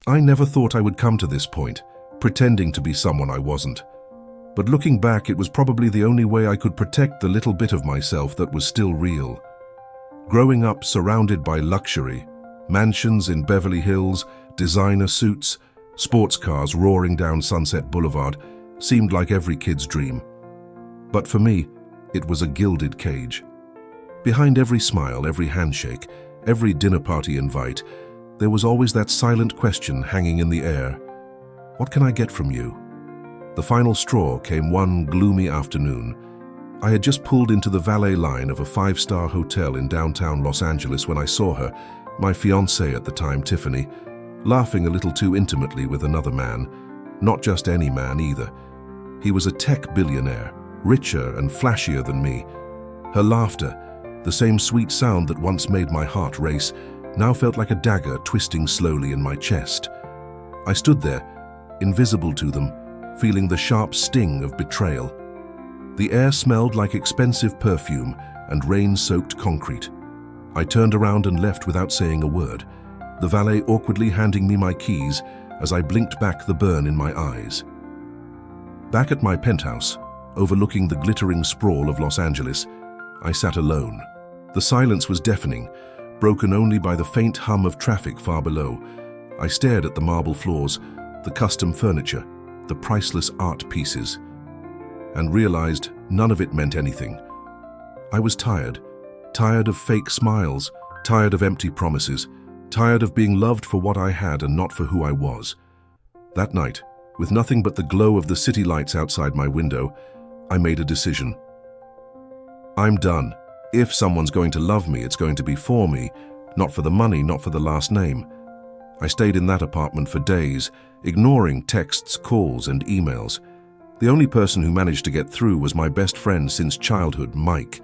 I never thought I would come to this point, pretending to be someone I wasn't. But looking back, it was probably the only way I could protect the little bit of myself that was still real. Growing up surrounded by luxury, mansions in Beverly Hills, designer suits, sports cars roaring down Sunset Boulevard seemed like every kid's dream. But for me, it was a gilded cage. Behind every smile, every handshake, every dinner party invite, there was always that silent question hanging in the air. What can I get from you? The final straw came one gloomy afternoon. I had just pulled into the valet line of a five-star hotel in downtown Los Angeles when I saw her, my fiancée at the time, Tiffany, laughing a little too intimately with another man. Not just any man either. He was a tech billionaire, richer and flashier than me. Her laughter, the same sweet sound that once made my heart race, now felt like a dagger twisting slowly in my chest. I stood there, invisible to them, feeling the sharp sting of betrayal. The air smelled like expensive perfume and rain-soaked concrete. I turned around and left without saying a word, the valet awkwardly handing me my keys as I blinked back the burn in my eyes. Back at my penthouse, overlooking the glittering sprawl of Los Angeles, I sat alone. The silence was deafening, broken only by the faint hum of traffic far below. I stared at the marble floors, the custom furniture, the priceless art pieces, and realized none of it meant anything. I was tired of fake smiles, tired of empty promises, tired of being loved for what I had and not for who I was. That night, with nothing but the glow of the city lights outside my window, I made a decision. I'm done. If someone's going to love me, it's going to be for me, not for the money, not for the last name. I stayed in that apartment for days, ignoring texts, calls, and emails. The only person who managed to get through was my best friend since childhood, Mike.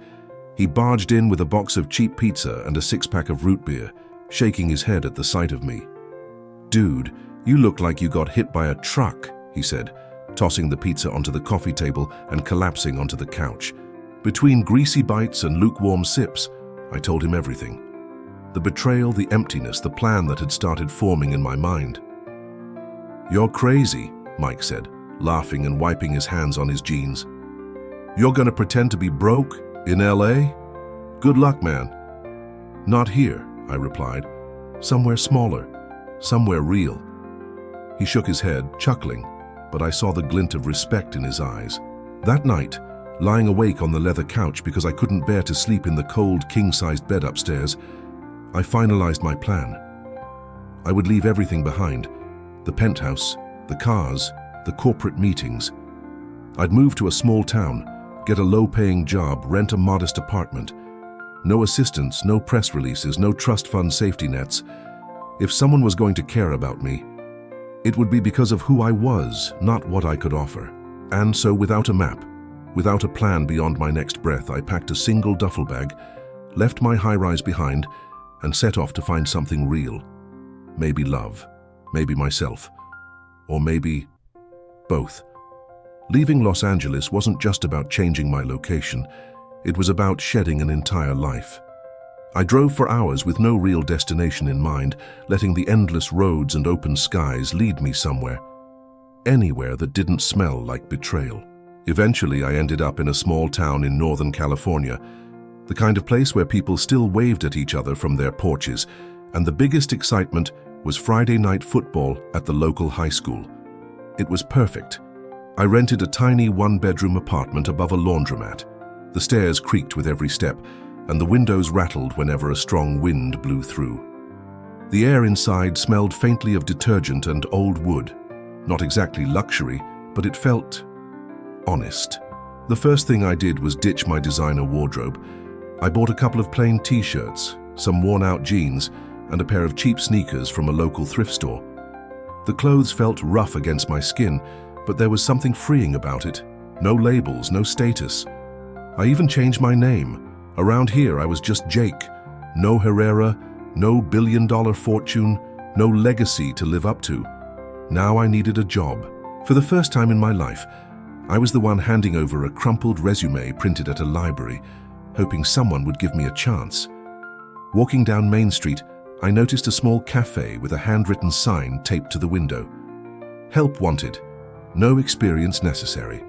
He barged in with a box of cheap pizza and a six-pack of root beer, shaking his head at the sight of me. "Dude, you look like you got hit by a truck," he said, tossing the pizza onto the coffee table and collapsing onto the couch. Between greasy bites and lukewarm sips, I told him everything. The betrayal, the emptiness, the plan that had started forming in my mind. "You're crazy," Mike said, laughing and wiping his hands on his jeans. "You're gonna pretend to be broke in LA? Good luck, man." "Not here," I replied. "Somewhere smaller, somewhere real." He shook his head, chuckling, but I saw the glint of respect in his eyes. That night, lying awake on the leather couch because I couldn't bear to sleep in the cold, king-sized bed upstairs, I finalized my plan. I would leave everything behind: the penthouse, the cars, the corporate meetings. I'd move to a small town, get a low-paying job, rent a modest apartment. No assistance, no press releases, no trust fund safety nets. If someone was going to care about me, it would be because of who I was, not what I could offer. And so, without a map, without a plan beyond my next breath, I packed a single duffel bag, left my high-rise behind, and set off to find something real. Maybe love, maybe myself, or maybe both. Leaving Los Angeles wasn't just about changing my location. It was about shedding an entire life. I drove for hours with no real destination in mind, letting the endless roads and open skies lead me somewhere. Anywhere that didn't smell like betrayal. Eventually, I ended up in a small town in Northern California, the kind of place where people still waved at each other from their porches, and the biggest excitement was Friday night football at the local high school. It was perfect. I rented a tiny one-bedroom apartment above a laundromat. The stairs creaked with every step, and the windows rattled whenever a strong wind blew through. The air inside smelled faintly of detergent and old wood. Not exactly luxury, but it felt honest. The first thing I did was ditch my designer wardrobe. I bought a couple of plain t-shirts, some worn-out jeans, and a pair of cheap sneakers from a local thrift store. The clothes felt rough against my skin, but there was something freeing about it. No labels, no status. I even changed my name. Around here, I was just Jake. No Herrera, no billion-dollar fortune, no legacy to live up to. Now I needed a job. For the first time in my life, I was the one handing over a crumpled resume printed at a library, hoping someone would give me a chance. Walking down Main Street, I noticed a small cafe with a handwritten sign taped to the window. Help wanted. No experience necessary.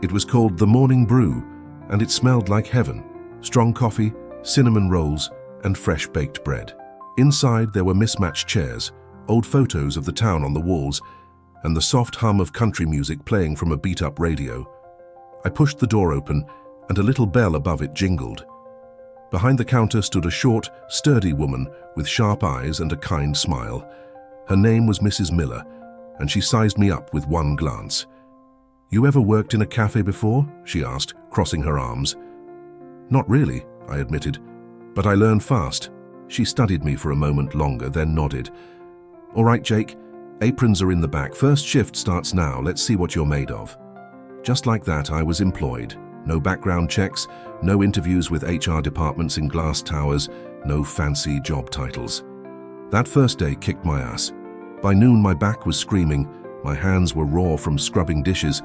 It was called The Morning Brew, and it smelled like heaven. Strong coffee, cinnamon rolls, and fresh baked bread. Inside there were mismatched chairs, old photos of the town on the walls, and the soft hum of country music playing from a beat-up radio. I pushed the door open, and a little bell above it jingled. Behind the counter stood a short, sturdy woman with sharp eyes and a kind smile. Her name was Mrs. Miller, and she sized me up with one glance. "You ever worked in a cafe before?" she asked, crossing her arms. "Not really," I admitted, "but I learn fast." She studied me for a moment longer, then nodded. "All right, Jake, aprons are in the back. First shift starts now. Let's see what you're made of." Just like that, I was employed. No background checks, no interviews with HR departments in glass towers, no fancy job titles. That first day kicked my ass. By noon, my back was screaming, my hands were raw from scrubbing dishes,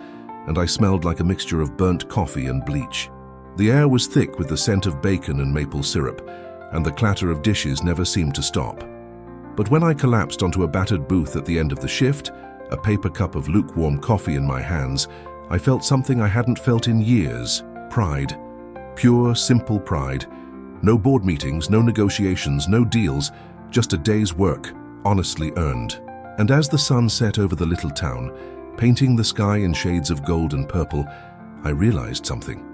and I smelled like a mixture of burnt coffee and bleach. The air was thick with the scent of bacon and maple syrup, and the clatter of dishes never seemed to stop. But when I collapsed onto a battered booth at the end of the shift, a paper cup of lukewarm coffee in my hands, I felt something I hadn't felt in years: pride. Pure, simple pride. No board meetings, no negotiations, no deals, just a day's work, honestly earned. And as the sun set over the little town, painting the sky in shades of gold and purple, I realized something.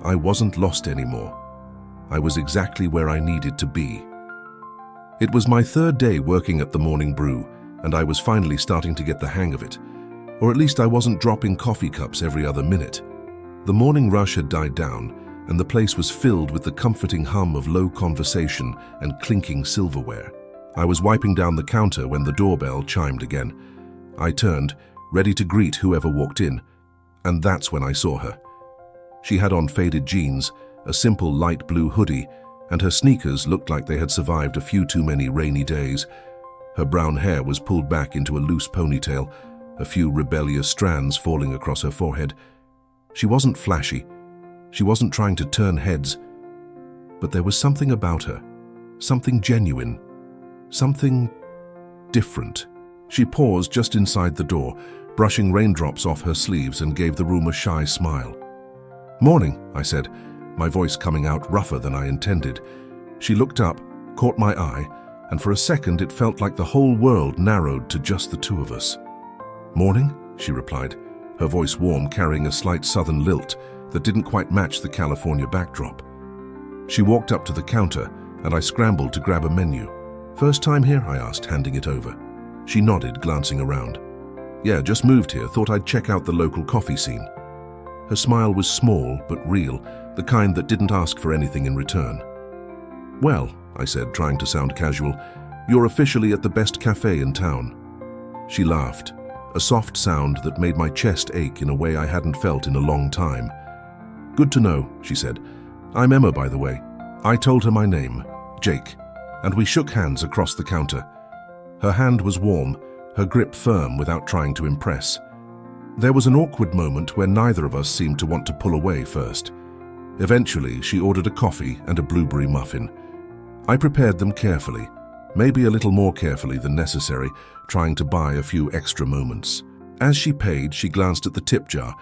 I wasn't lost anymore. I was exactly where I needed to be. It was my third day working at the Morning Brew, and I was finally starting to get the hang of it. Or at least I wasn't dropping coffee cups every other minute. The morning rush had died down, and the place was filled with the comforting hum of low conversation and clinking silverware. I was wiping down the counter when the doorbell chimed again. I turned, ready to greet whoever walked in, and that's when I saw her. She had on faded jeans, a simple light blue hoodie, and her sneakers looked like they had survived a few too many rainy days. Her brown hair was pulled back into a loose ponytail, a few rebellious strands falling across her forehead. She wasn't flashy. She wasn't trying to turn heads. But there was something about her, something genuine, something different. She paused just inside the door, brushing raindrops off her sleeves, and gave the room a shy smile. "Morning," I said, my voice coming out rougher than I intended. She looked up, caught my eye, and for a second it felt like the whole world narrowed to just the two of us. "Morning," she replied, her voice warm, carrying a slight southern lilt that didn't quite match the California backdrop. She walked up to the counter, and I scrambled to grab a menu. "First time here?" I asked, handing it over. She nodded, glancing around. "Yeah, just moved here, thought I'd check out the local coffee scene." Her smile was small but real, the kind that didn't ask for anything in return. "Well," I said, trying to sound casual, "you're officially at the best cafe in town." She laughed, a soft sound that made my chest ache in a way I hadn't felt in a long time. "Good to know," she said. "I'm Emma, by the way." I told her my name, Jake, and we shook hands across the counter. Her hand was warm, her grip firm without trying to impress. There was an awkward moment where neither of us seemed to want to pull away first. Eventually, she ordered a coffee and a blueberry muffin. I prepared them carefully, maybe a little more carefully than necessary, trying to buy a few extra moments. As she paid, she glanced at the tip jar,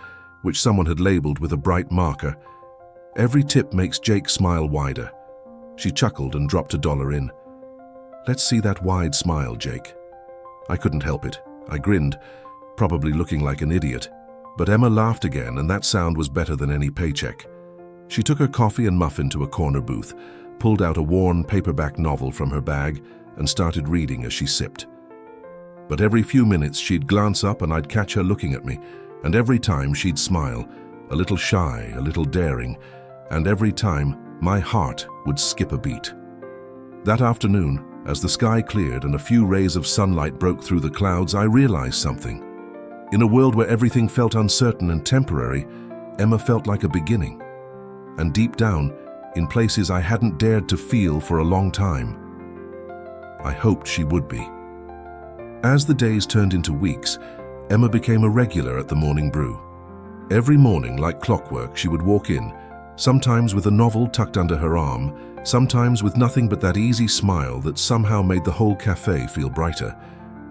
which someone had labeled with a bright marker. "Every tip makes Jake smile wider." She chuckled and dropped $1 in. "Let's see that wide smile, Jake." I couldn't help it. I grinned, probably looking like an idiot. But Emma laughed again, and that sound was better than any paycheck. She took her coffee and muffin to a corner booth, pulled out a worn paperback novel from her bag, and started reading as she sipped. But every few minutes she'd glance up and I'd catch her looking at me, and every time she'd smile, a little shy, a little daring, and every time my heart would skip a beat. That afternoon, as the sky cleared and a few rays of sunlight broke through the clouds, I realized something. In a world where everything felt uncertain and temporary, Emma felt like a beginning. And deep down, in places I hadn't dared to feel for a long time, I hoped she would be. As the days turned into weeks, Emma became a regular at the Morning Brew. Every morning, like clockwork, she would walk in, Sometimes with a novel tucked under her arm, sometimes with nothing but that easy smile that somehow made the whole cafe feel brighter.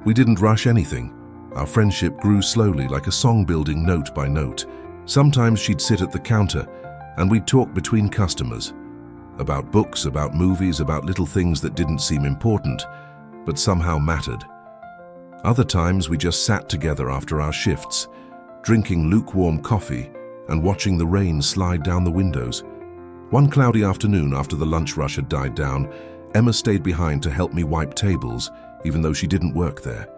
We didn't rush anything. Our friendship grew slowly, like a song building note by note. Sometimes she'd sit at the counter and we'd talk between customers. About books, about movies, about little things that didn't seem important, but somehow mattered. Other times we just sat together after our shifts, drinking lukewarm coffee and watching the rain slide down the windows. One cloudy afternoon after the lunch rush had died down, Emma stayed behind to help me wipe tables, even though she didn't work there.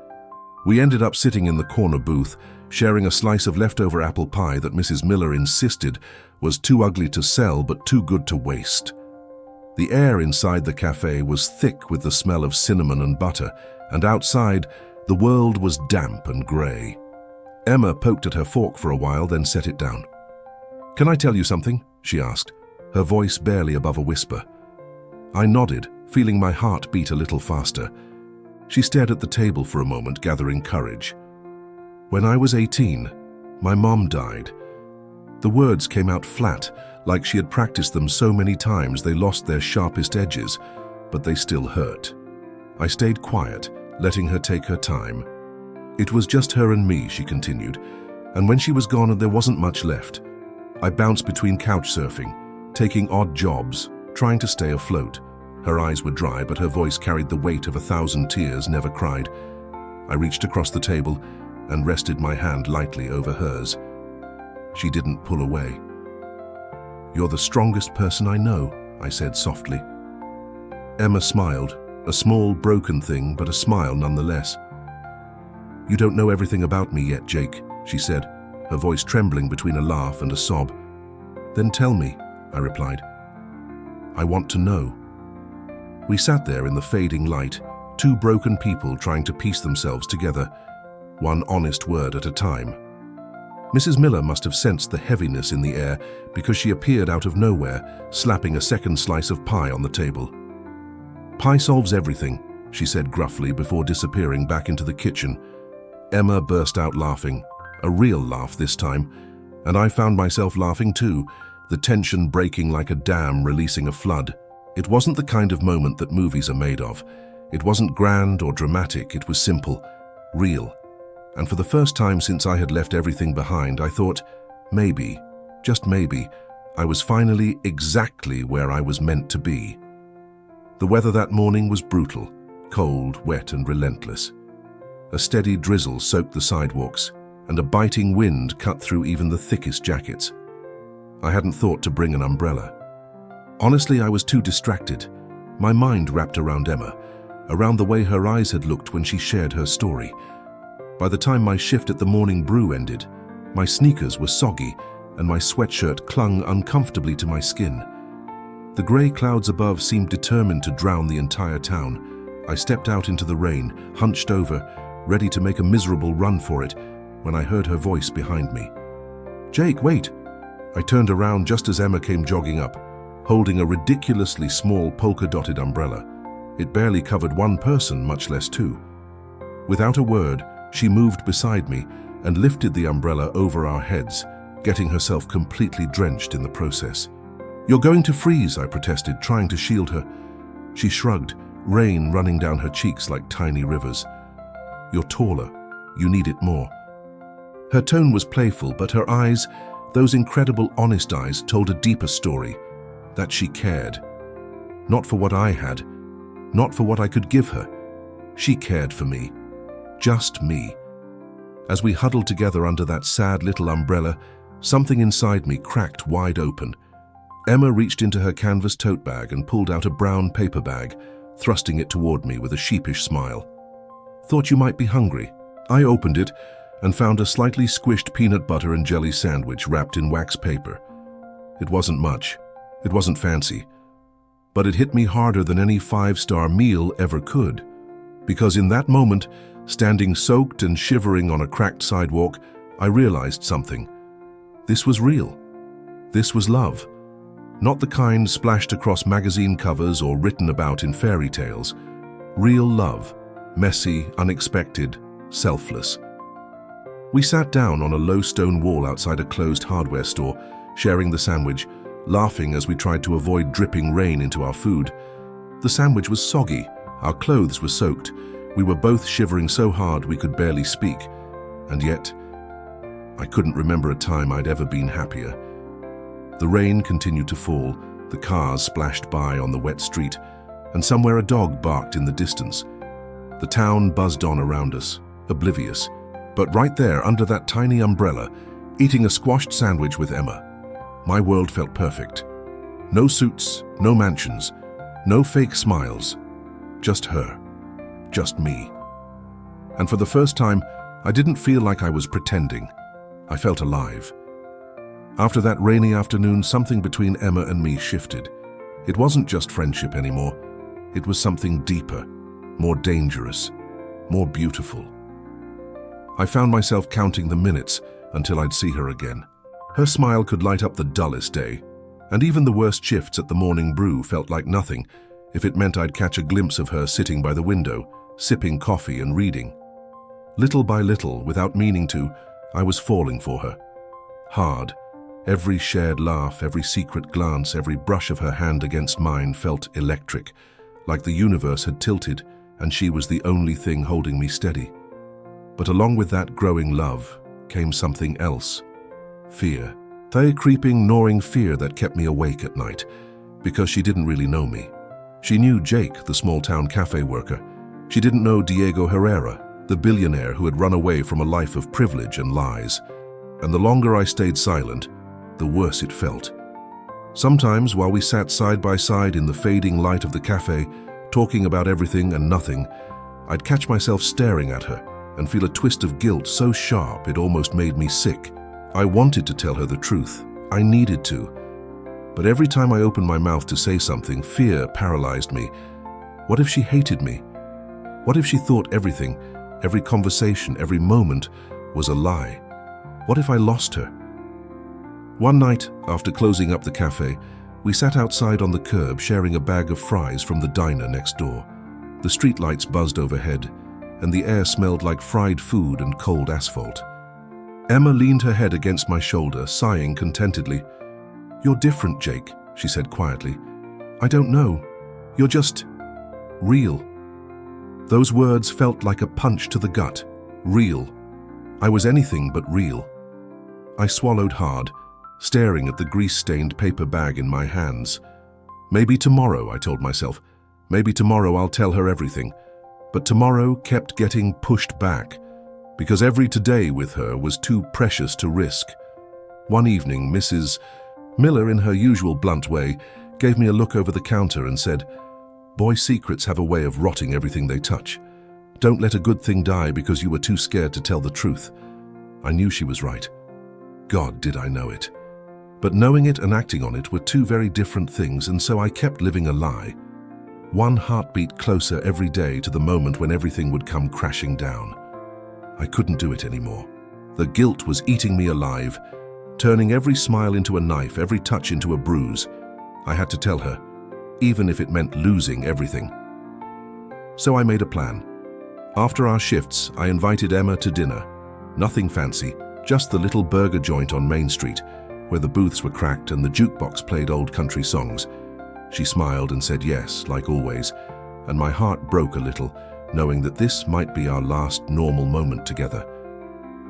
We ended up sitting in the corner booth, sharing a slice of leftover apple pie that Mrs. Miller insisted was too ugly to sell but too good to waste. The air inside the cafe was thick with the smell of cinnamon and butter, and outside, the world was damp and grey. Emma poked at her fork for a while, then set it down. "Can I tell you something?" she asked, her voice barely above a whisper. I nodded, feeling my heart beat a little faster. She stared at the table for a moment, gathering courage. "When I was 18, my mom died." The words came out flat, like she had practiced them so many times they lost their sharpest edges, but they still hurt. I stayed quiet, letting her take her time. "It was just her and me," she continued, "and when she was gone there wasn't much left. I bounced between couch surfing, taking odd jobs, trying to stay afloat." Her eyes were dry, but her voice carried the weight of 1,000 tears never cried. I reached across the table and rested my hand lightly over hers. She didn't pull away. "You're the strongest person I know," I said softly. Emma smiled, a small, broken thing, but a smile nonetheless. "You don't know everything about me yet, Jake," she said, her voice trembling between a laugh and a sob. "Then tell me," I replied. "I want to know." We sat there in the fading light, two broken people trying to piece themselves together, one honest word at a time. Mrs. Miller must have sensed the heaviness in the air because she appeared out of nowhere, slapping a second slice of pie on the table. "Pie solves everything," she said gruffly before disappearing back into the kitchen. Emma burst out laughing, a real laugh this time, and I found myself laughing too, the tension breaking like a dam releasing a flood. It wasn't the kind of moment that movies are made of. It wasn't grand or dramatic, it was simple, real. And for the first time since I had left everything behind, I thought, maybe, just maybe, I was finally exactly where I was meant to be. The weather that morning was brutal, cold, wet, and relentless. A steady drizzle soaked the sidewalks, and a biting wind cut through even the thickest jackets. I hadn't thought to bring an umbrella. Honestly, I was too distracted. My mind wrapped around Emma, around the way her eyes had looked when she shared her story. By the time my shift at the morning brew ended, my sneakers were soggy and my sweatshirt clung uncomfortably to my skin. The grey clouds above seemed determined to drown the entire town. I stepped out into the rain, hunched over, ready to make a miserable run for it, when I heard her voice behind me. "Jake, wait!" I turned around just as Emma came jogging up, holding a ridiculously small polka-dotted umbrella. It barely covered one person, much less two. Without a word, she moved beside me and lifted the umbrella over our heads, getting herself completely drenched in the process. "You're going to freeze," I protested, trying to shield her. She shrugged, rain running down her cheeks like tiny rivers. "You're taller. You need it more." Her tone was playful, but her eyes, those incredible honest eyes, told a deeper story. That she cared. Not for what I had, not for what I could give her. She cared for me. Just me. As we huddled together under that sad little umbrella, something inside me cracked wide open. Emma reached into her canvas tote bag and pulled out a brown paper bag, thrusting it toward me with a sheepish smile. "Thought you might be hungry." I opened it and found a slightly squished peanut butter and jelly sandwich wrapped in wax paper. It wasn't much. It wasn't fancy. But it hit me harder than any five-star meal ever could. Because in that moment, standing soaked and shivering on a cracked sidewalk, I realized something. This was real. This was love. Not the kind splashed across magazine covers or written about in fairy tales. Real love. Messy, unexpected, selfless. We sat down on a low stone wall outside a closed hardware store, sharing the sandwich, laughing as we tried to avoid dripping rain into our food. The sandwich was soggy, our clothes were soaked, we were both shivering so hard we could barely speak, and yet I couldn't remember a time I'd ever been happier. The rain continued to fall, the cars splashed by on the wet street, and somewhere a dog barked in the distance. The town buzzed on around us, oblivious, but right there under that tiny umbrella, eating a squashed sandwich with Emma, my world felt perfect. No suits, no mansions, no fake smiles, just her, just me. And for the first time, I didn't feel like I was pretending. I felt alive. After that rainy afternoon, something between Emma and me shifted. It wasn't just friendship anymore. It was something deeper, more dangerous, more beautiful. I found myself counting the minutes until I'd see her again. Her smile could light up the dullest day, and even the worst shifts at the morning brew felt like nothing if it meant I'd catch a glimpse of her sitting by the window, sipping coffee and reading. Little by little, without meaning to, I was falling for her. Hard. Every shared laugh, every secret glance, every brush of her hand against mine felt electric, like the universe had tilted and she was the only thing holding me steady. But along with that growing love came something else. Fear. The creeping, gnawing fear that kept me awake at night, because she didn't really know me. She knew Jake, the small-town cafe worker. She didn't know Diego Herrera, the billionaire who had run away from a life of privilege and lies. And the longer I stayed silent, the worse it felt. Sometimes, while we sat side by side in the fading light of the cafe, talking about everything and nothing, I'd catch myself staring at her and feel a twist of guilt so sharp it almost made me sick. I wanted to tell her the truth. I needed to. But every time I opened my mouth to say something, fear paralyzed me. What if she hated me? What if she thought everything, every conversation, every moment was a lie? What if I lost her? One night, after closing up the cafe, we sat outside on the curb sharing a bag of fries from the diner next door. The streetlights buzzed overhead, and the air smelled like fried food and cold asphalt. Emma leaned her head against my shoulder, sighing contentedly. "You're different, Jake," she said quietly. "I don't know. You're just real." Those words felt like a punch to the gut. Real. I was anything but real. I swallowed hard, staring at the grease-stained paper bag in my hands. Maybe tomorrow, I told myself. Maybe tomorrow I'll tell her everything. But tomorrow kept getting pushed back, because every today with her was too precious to risk. One evening, Mrs. Miller, in her usual blunt way, gave me a look over the counter and said, "Boy secrets have a way of rotting everything they touch. Don't let a good thing die because you were too scared to tell the truth." I knew she was right. God, did I know it. But knowing it and acting on it were two very different things, and so I kept living a lie. One heartbeat closer every day to the moment when everything would come crashing down. I couldn't do it anymore. The guilt was eating me alive, turning every smile into a knife, every touch into a bruise. I had to tell her, even if it meant losing everything. So I made a plan. After our shifts, I invited Emma to dinner. Nothing fancy, just the little burger joint on Main Street, where the booths were cracked and the jukebox played old country songs. She smiled and said yes, like always, and my heart broke a little, knowing that this might be our last normal moment together.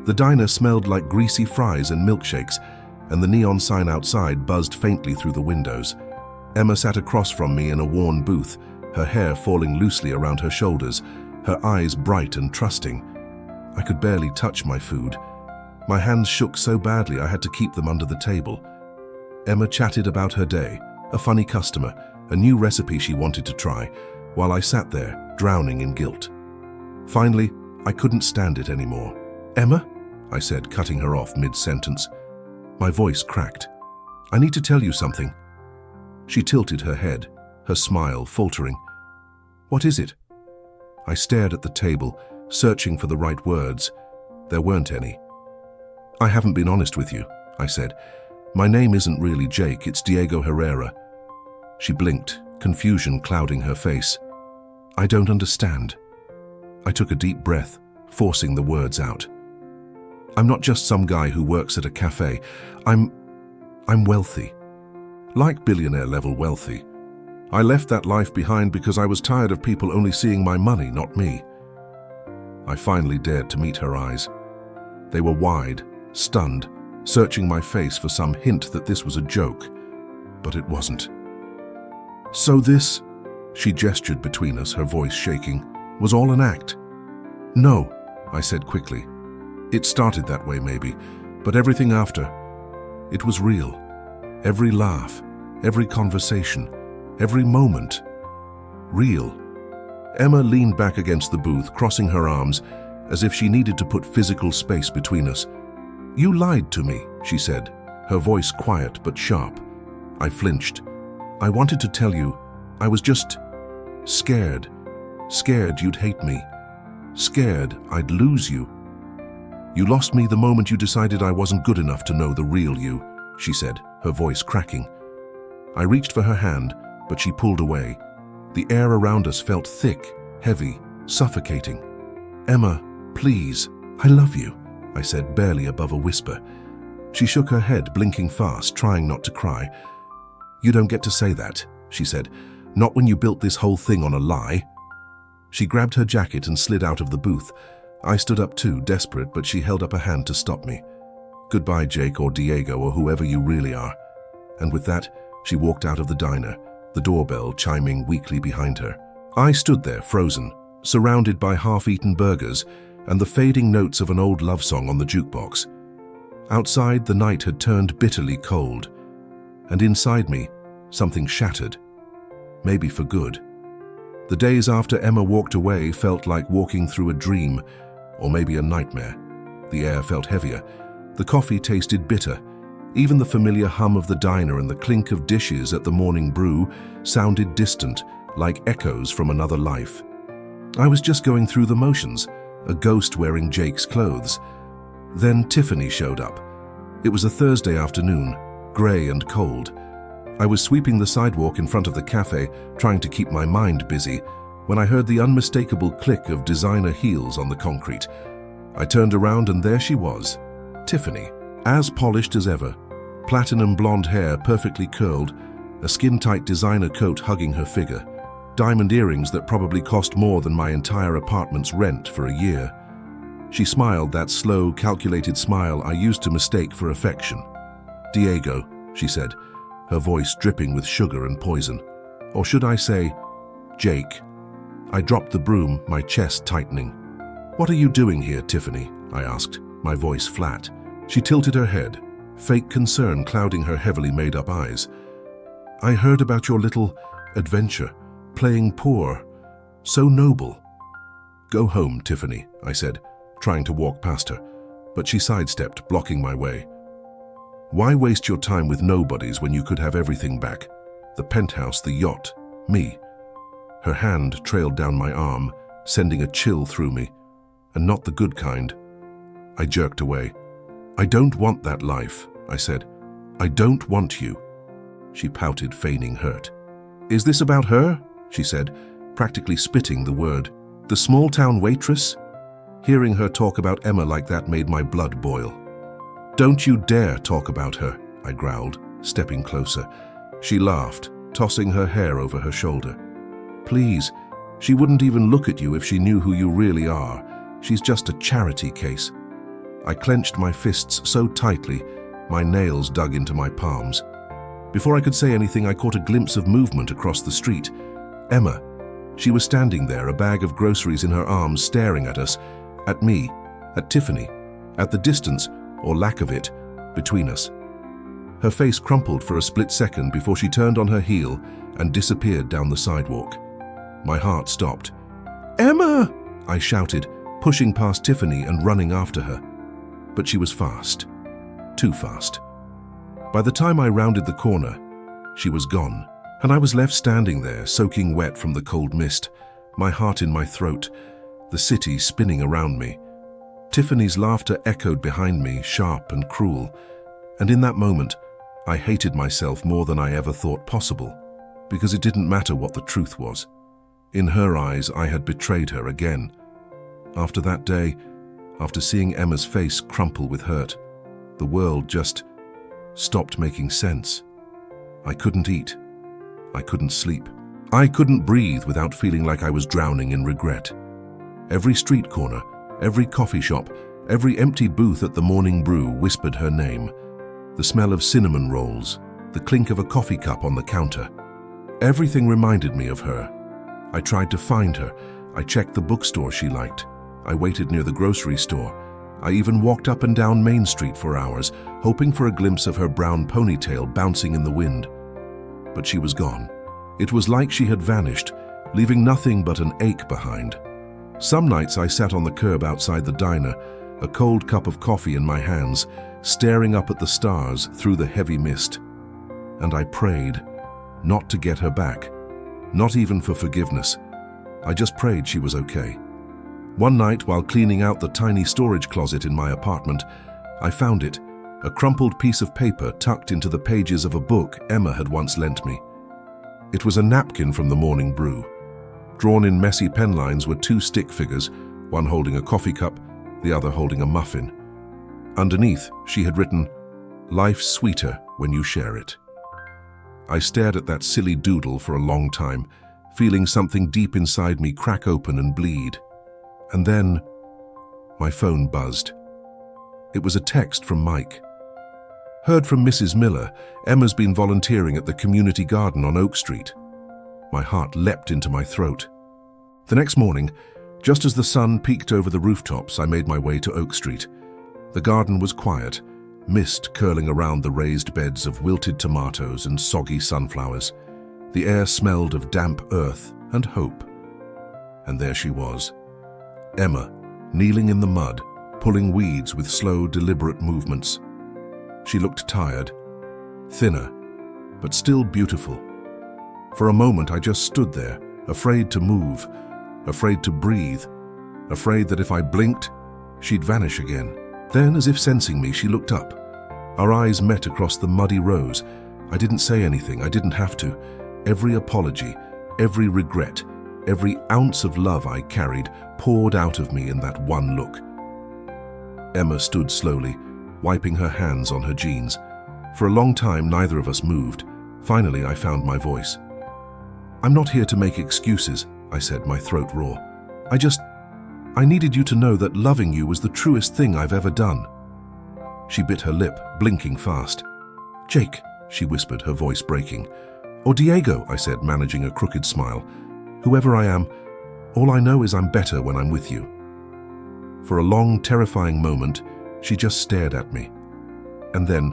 The diner smelled like greasy fries and milkshakes, and the neon sign outside buzzed faintly through the windows. Emma sat across from me in a worn booth, her hair falling loosely around her shoulders, her eyes bright and trusting. I could barely touch my food. My hands shook so badly I had to keep them under the table. Emma chatted about her day, a funny customer, a new recipe she wanted to try, while I sat there, drowning in guilt. Finally, I couldn't stand it anymore. "Emma?" I said, cutting her off mid-sentence. My voice cracked. "I need to tell you something." She tilted her head, her smile faltering. "What is it?" I stared at the table, searching for the right words. There weren't any. "I haven't been honest with you," I said. "My name isn't really Jake, it's Diego Herrera." She blinked, confusion clouding her face. "I don't understand." I took a deep breath, forcing the words out. "I'm not just some guy who works at a cafe. I'm wealthy." like billionaire-level wealthy. I left that life behind because I was tired of people only seeing my money, not me. I finally dared to meet her eyes. They were wide, stunned, searching my face for some hint that this was a joke, but it wasn't. "So this," she gestured between us, her voice shaking, "was all an act?" "No," I said quickly. "It started that way maybe, but everything after, it was real. Every laugh, every conversation, every moment. Real." Emma leaned back against the booth, crossing her arms, as if she needed to put physical space between us. "You lied to me," she said, her voice quiet but sharp. I flinched. "I wanted to tell you, I was just scared. Scared you'd hate me. Scared I'd lose you. You lost me the moment you decided I wasn't good enough to know the real you," she said, her voice cracking. I reached for her hand, but she pulled away. The air around us felt thick, heavy, suffocating. "Emma, please, I love you," I said, barely above a whisper. She shook her head, blinking fast, trying not to cry. "You don't get to say that," she said. "Not when you built this whole thing on a lie." She grabbed her jacket and slid out of the booth. I stood up too, desperate, but she held up a hand to stop me. "Goodbye, Jake or Diego or whoever you really are." And with that, she walked out of the diner, the doorbell chiming weakly behind her. I stood there, frozen, surrounded by half-eaten burgers and the fading notes of an old love song on the jukebox. Outside, the night had turned bitterly cold, and inside me, something shattered. Maybe for good. The days after Emma walked away felt like walking through a dream, or maybe a nightmare. The air felt heavier. The coffee tasted bitter. Even the familiar hum of the diner and the clink of dishes at the morning brew sounded distant, like echoes from another life. I was just going through the motions, a ghost wearing Jake's clothes. Then Tiffany showed up. It was a Thursday afternoon, grey and cold. I was sweeping the sidewalk in front of the cafe, trying to keep my mind busy, when I heard the unmistakable click of designer heels on the concrete. I turned around and there she was, Tiffany, as polished as ever, platinum blonde hair perfectly curled, a skin-tight designer coat hugging her figure, diamond earrings that probably cost more than my entire apartment's rent for a year. She smiled, that slow, calculated smile I used to mistake for affection. "Diego," she said, her voice dripping with sugar and poison. Or should I say, Jake. I dropped the broom, my chest tightening. "What are you doing here, Tiffany?" I asked, my voice flat. She tilted her head, fake concern clouding her heavily made-up eyes. "I heard about your little adventure, playing poor. So noble." "Go home, Tiffany," I said, trying to walk past her, but she sidestepped, blocking my way. "Why waste your time with nobodies when you could have everything back? The penthouse, the yacht, me." Her hand trailed down my arm, sending a chill through me, and not the good kind. I jerked away. "I don't want that life," I said. "I don't want you." She pouted, feigning hurt. "Is this about her?" she said, practically spitting the word. "The small-town waitress?" Hearing her talk about Emma like that made my blood boil. "Don't you dare talk about her," I growled, stepping closer. She laughed, tossing her hair over her shoulder. "Please, she wouldn't even look at you if she knew who you really are. She's just a charity case." I clenched my fists so tightly, my nails dug into my palms. Before I could say anything, I caught a glimpse of movement across the street. Emma. She was standing there, a bag of groceries in her arms, staring at us, at me, at Tiffany, at the distance, or lack of it, between us. Her face crumpled for a split second before she turned on her heel and disappeared down the sidewalk. My heart stopped. "Emma!" I shouted, pushing past Tiffany and running after her. But she was fast. Too fast. By the time I rounded the corner, she was gone, and I was left standing there, soaking wet from the cold mist, my heart in my throat, the city spinning around me. Tiffany's laughter echoed behind me, sharp and cruel, and in that moment, I hated myself more than I ever thought possible, because it didn't matter what the truth was. In her eyes, I had betrayed her again. After that day, after seeing Emma's face crumple with hurt, the world just stopped making sense. I couldn't eat. I couldn't sleep. I couldn't breathe without feeling like I was drowning in regret. Every street corner, every coffee shop, every empty booth at the Morning Brew whispered her name. The smell of cinnamon rolls, the clink of a coffee cup on the counter. Everything reminded me of her. I tried to find her. I checked the bookstore she liked. I waited near the grocery store. I even walked up and down Main Street for hours, hoping for a glimpse of her brown ponytail bouncing in the wind. But she was gone. It was like she had vanished, leaving nothing but an ache behind. Some nights I sat on the curb outside the diner, a cold cup of coffee in my hands, staring up at the stars through the heavy mist. And I prayed, not to get her back, not even for forgiveness. I just prayed she was okay. One night, while cleaning out the tiny storage closet in my apartment, I found it, a crumpled piece of paper tucked into the pages of a book Emma had once lent me. It was a napkin from the Morning Brew. Drawn in messy pen lines were two stick figures, one holding a coffee cup, the other holding a muffin. Underneath, she had written, "Life's sweeter when you share it." I stared at that silly doodle for a long time, feeling something deep inside me crack open and bleed. And then, my phone buzzed. It was a text from Mike. "Heard from Mrs. Miller. Emma's been volunteering at the community garden on Oak Street." My heart leapt into my throat. The next morning, just as the sun peeked over the rooftops, I made my way to Oak Street. The garden was quiet, mist curling around the raised beds of wilted tomatoes and soggy sunflowers. The air smelled of damp earth and hope. And there she was, Emma, kneeling in the mud, pulling weeds with slow, deliberate movements. She looked tired, thinner, but still beautiful. For a moment I just stood there, afraid to move, afraid to breathe, afraid that if I blinked, she'd vanish again. Then, as if sensing me, she looked up. Our eyes met across the muddy rows. I didn't say anything, I didn't have to. Every apology, every regret, every ounce of love I carried poured out of me in that one look. Emma stood slowly, wiping her hands on her jeans. For a long time, neither of us moved. Finally, I found my voice. "I'm not here to make excuses," I said, my throat raw. I needed you to know that loving you was the truest thing I've ever done." She bit her lip, blinking fast. "Jake," she whispered, her voice breaking. "Or Diego," I said, managing a crooked smile. "Whoever I am, all I know is I'm better when I'm with you." For a long, terrifying moment, she just stared at me. And then,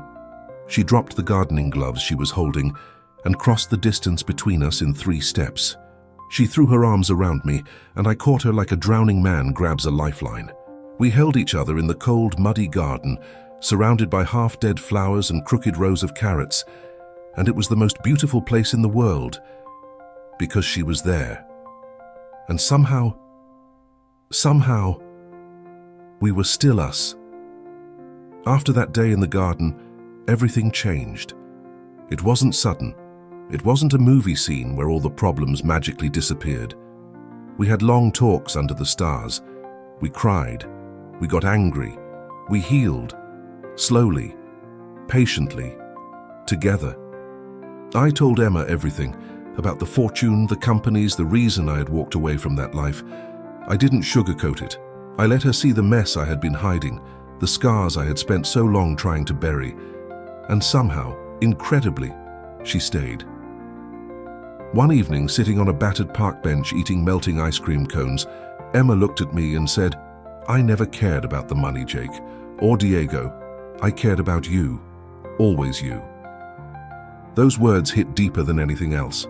she dropped the gardening gloves she was holding and crossed the distance between us in 3 steps. She threw her arms around me, and I caught her like a drowning man grabs a lifeline. We held each other in the cold, muddy garden, surrounded by half-dead flowers and crooked rows of carrots, and it was the most beautiful place in the world, because she was there. And somehow, we were still us. After that day in the garden, everything changed. It wasn't sudden. It wasn't a movie scene where all the problems magically disappeared. We had long talks under the stars. We cried. We got angry. We healed. Slowly. Patiently. Together. I told Emma everything. About the fortune, the companies, the reason I had walked away from that life. I didn't sugarcoat it. I let her see the mess I had been hiding, the scars I had spent so long trying to bury. And somehow, incredibly, she stayed. One evening, sitting on a battered park bench eating melting ice cream cones, Emma looked at me and said, "I never cared about the money, Jake, or Diego. I cared about you. Always you." Those words hit deeper than anything else.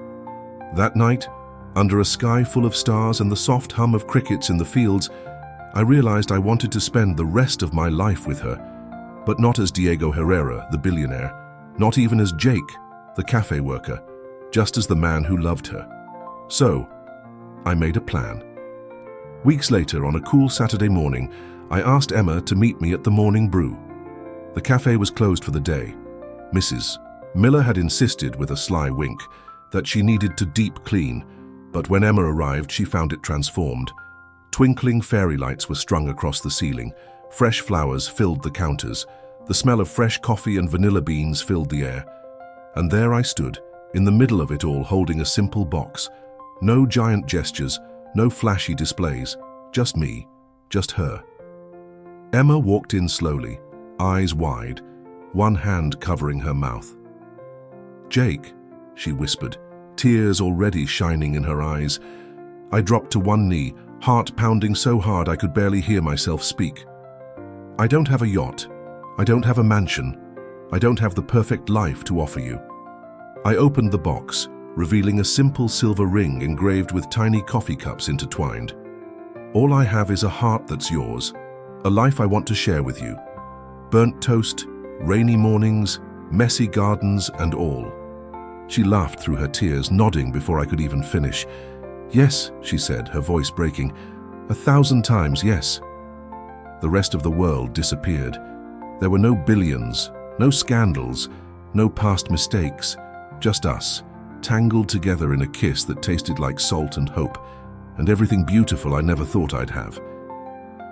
That night, under a sky full of stars and the soft hum of crickets in the fields, I realized I wanted to spend the rest of my life with her, but not as Diego Herrera, the billionaire, not even as Jake, the cafe worker, just as the man who loved her. So, I made a plan. Weeks later, on a cool Saturday morning, I asked Emma to meet me at the Morning Brew. The cafe was closed for the day. Mrs. Miller had insisted, with a sly wink, that she needed to deep clean, but when Emma arrived, she found it transformed. Twinkling fairy lights were strung across the ceiling. Fresh flowers filled the counters. The smell of fresh coffee and vanilla beans filled the air. And there I stood, in the middle of it all, holding a simple box. No giant gestures, no flashy displays, just me, just her. Emma walked in slowly, eyes wide, one hand covering her mouth. "Jake," she whispered, tears already shining in her eyes. I dropped to one knee, heart pounding so hard I could barely hear myself speak. "I don't have a yacht. I don't have a mansion. I don't have the perfect life to offer you." I opened the box, revealing a simple silver ring engraved with tiny coffee cups intertwined. "All I have is a heart that's yours, a life I want to share with you. Burnt toast, rainy mornings, messy gardens, and all." She laughed through her tears, nodding before I could even finish. "Yes," she said, her voice breaking. "1,000 times yes." The rest of the world disappeared. There were no billions, no scandals, no past mistakes, just us, tangled together in a kiss that tasted like salt and hope, and everything beautiful I never thought I'd have.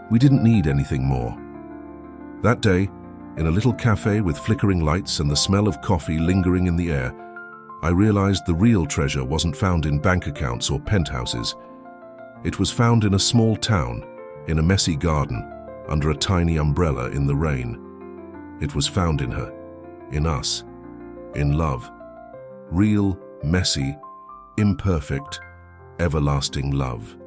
We didn't need anything more. That day, in a little cafe with flickering lights and the smell of coffee lingering in the air, I realized the real treasure wasn't found in bank accounts or penthouses. It was found in a small town, in a messy garden, under a tiny umbrella in the rain. It was found in her, in us, in love. Real, messy, imperfect, everlasting love.